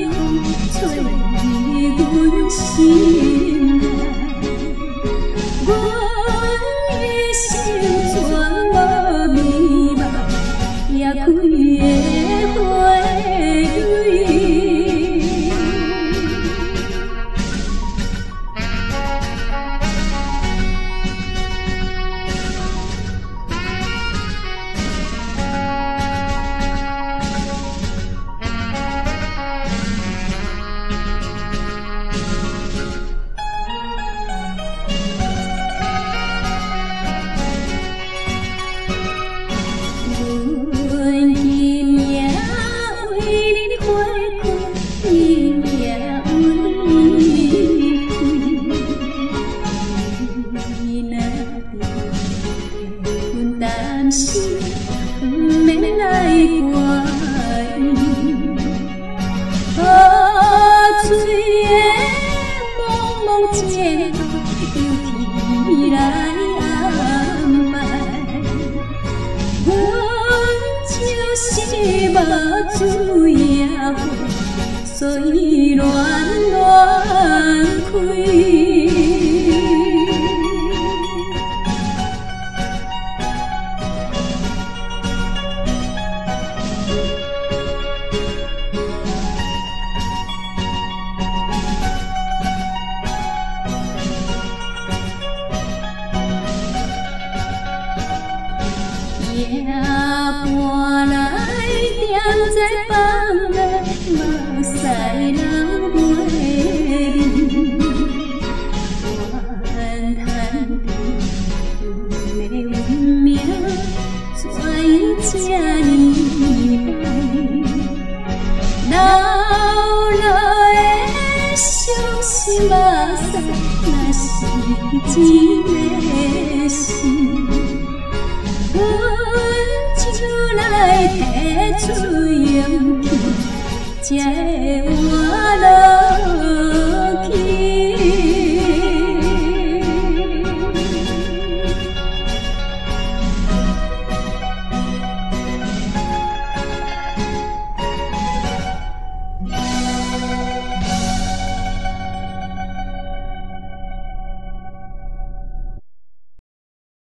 风吹阮心内，阮的心全无迷茫，也开的花蕊。但是不免来怪伊，水的茫茫前途由天来安排。阮就是无水也花，所以乱乱开。夜搬来，踮在房内，目屎流袂离。怨叹你的运命，怎因这呢歹？流落的伤心目屎，若是一个心。阮就来提出勇气，才会活落。